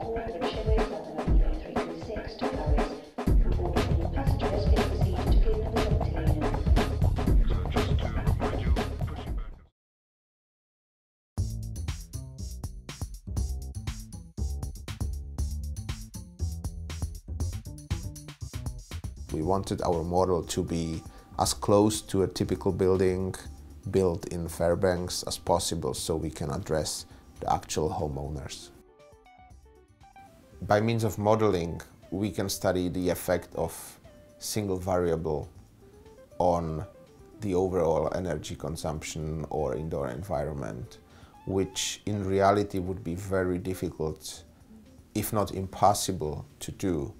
We wanted our model to be as close to a typical building built in Fairbanks as possible, so we can address the actual homeowners. By means of modeling, we can study the effect of single variable on the overall energy consumption or indoor environment, which in reality would be very difficult, if not impossible, to do.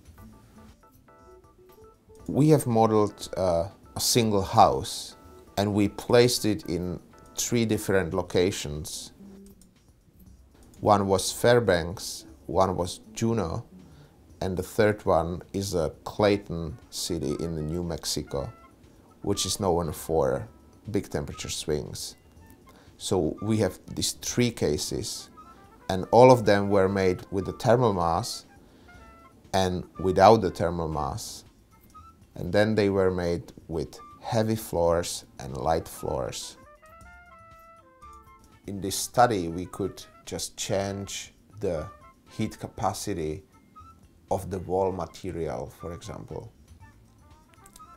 We have modeled a single house, and we placed it in 3 different locations. One was Fairbanks, one was Juneau, and the third one is a Clayton city in New Mexico, which is known for big temperature swings. So we have these 3 cases, and all of them were made with the thermal mass and without the thermal mass. And then they were made with heavy floors and light floors. In this study, we could just change the heat capacity of the wall material, for example.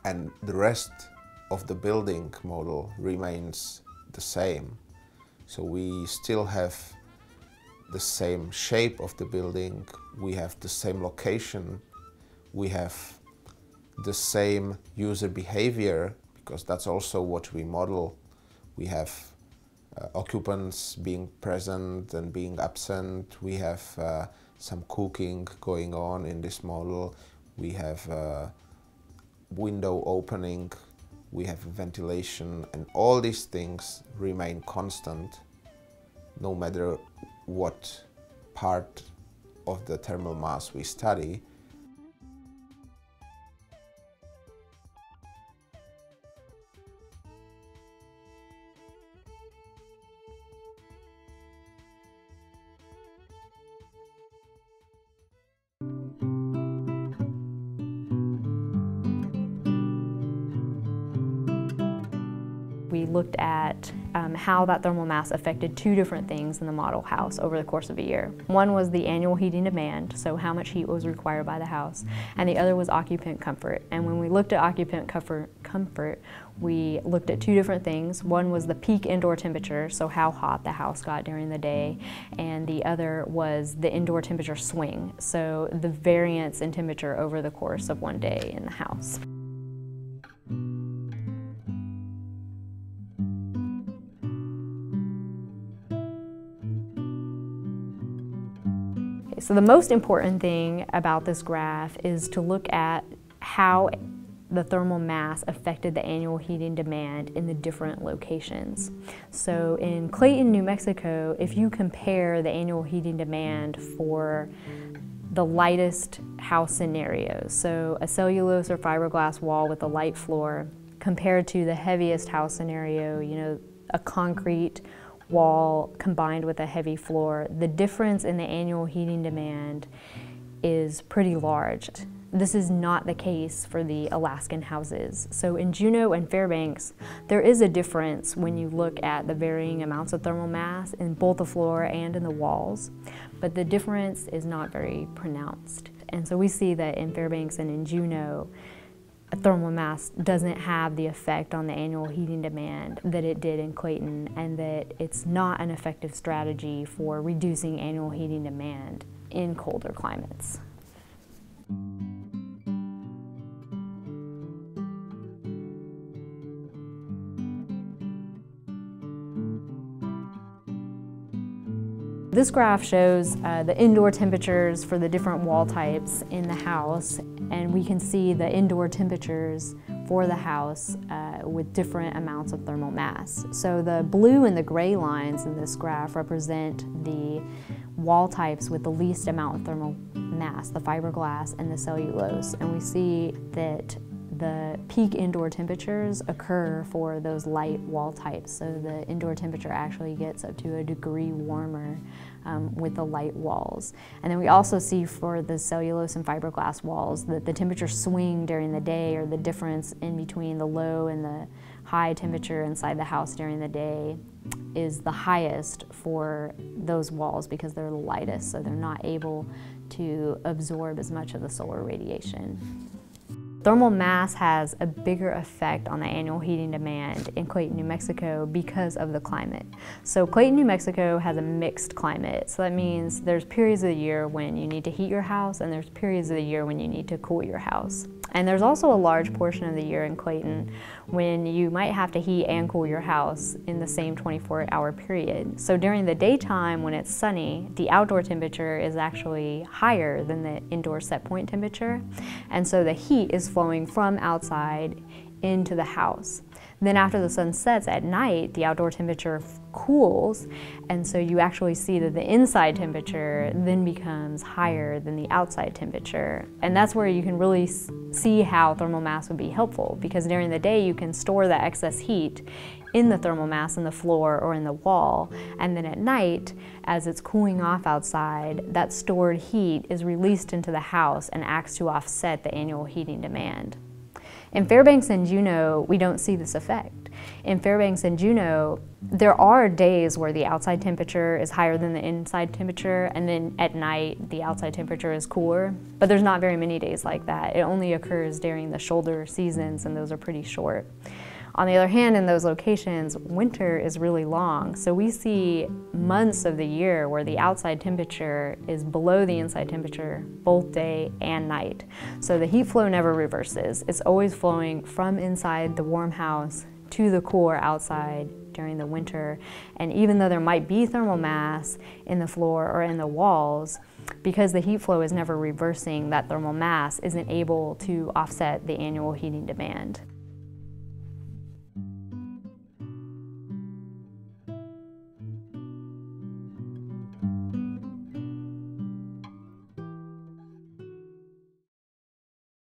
And the rest of the building model remains the same. So we still have the same shape of the building, we have the same location, we have the same user behavior, because that's also what we model. We have occupants being present and being absent. We have some cooking going on in this model. We have window opening. We have ventilation, and all these things remain constant no matter what part of the thermal mass we study. We looked at how that thermal mass affected 2 different things in the model house over the course of a year. One was the annual heating demand, so how much heat was required by the house, and the other was occupant comfort. And when we looked at occupant comfort, we looked at 2 different things. One was the peak indoor temperature, so how hot the house got during the day, and the other was the indoor temperature swing, so the variance in temperature over the course of one day in the house. So the most important thing about this graph is to look at how the thermal mass affected the annual heating demand in the different locations. So in Clayton, New Mexico, if you compare the annual heating demand for the lightest house scenarios, so a cellulose or fiberglass wall with a light floor, compared to the heaviest house scenario, a concrete wall combined with a heavy floor, the difference in the annual heating demand is pretty large. This is not the case for the Alaskan houses. So in Juneau and Fairbanks, there is a difference when you look at the varying amounts of thermal mass in both the floor and in the walls, but the difference is not very pronounced. And so we see that in Fairbanks and in Juneau, thermal mass doesn't have the effect on the annual heating demand that it did in Clayton, and that it's not an effective strategy for reducing annual heating demand in colder climates. This graph shows the indoor temperatures for the different wall types in the house, and we can see the indoor temperatures for the house with different amounts of thermal mass. So the blue and the gray lines in this graph represent the wall types with the least amount of thermal mass, the fiberglass and the cellulose, and we see that the peak indoor temperatures occur for those light wall types. So the indoor temperature actually gets up to a degree warmer with the light walls. And then we also see for the cellulose and fiberglass walls that the temperature swing during the day, or the difference in between the low and the high temperature inside the house during the day, is the highest for those walls because they're the lightest, so they're not able to absorb as much of the solar radiation. Thermal mass has a bigger effect on the annual heating demand in Clayton, New Mexico because of the climate. So Clayton, New Mexico has a mixed climate. So that means there's periods of the year when you need to heat your house, and there's periods of the year when you need to cool your house. And there's also a large portion of the year in Clayton when you might have to heat and cool your house in the same 24-hour period. So during the daytime when it's sunny, the outdoor temperature is actually higher than the indoor set point temperature. And so the heat is flowing from outside into the house. Then after the sun sets at night, the outdoor temperature cools, and so you actually see that the inside temperature then becomes higher than the outside temperature. And that's where you can really see how thermal mass would be helpful, because during the day you can store that excess heat in the thermal mass in the floor or in the wall, and then at night, as it's cooling off outside, that stored heat is released into the house and acts to offset the annual heating demand. In Fairbanks and Juneau, we don't see this effect. In Fairbanks and Juneau, there are days where the outside temperature is higher than the inside temperature, and then at night the outside temperature is cooler, but there's not very many days like that. It only occurs during the shoulder seasons, and those are pretty short. On the other hand, in those locations, winter is really long, so we see months of the year where the outside temperature is below the inside temperature both day and night. So the heat flow never reverses. It's always flowing from inside the warm house to the cooler outside during the winter. And even though there might be thermal mass in the floor or in the walls, because the heat flow is never reversing, that thermal mass isn't able to offset the annual heating demand.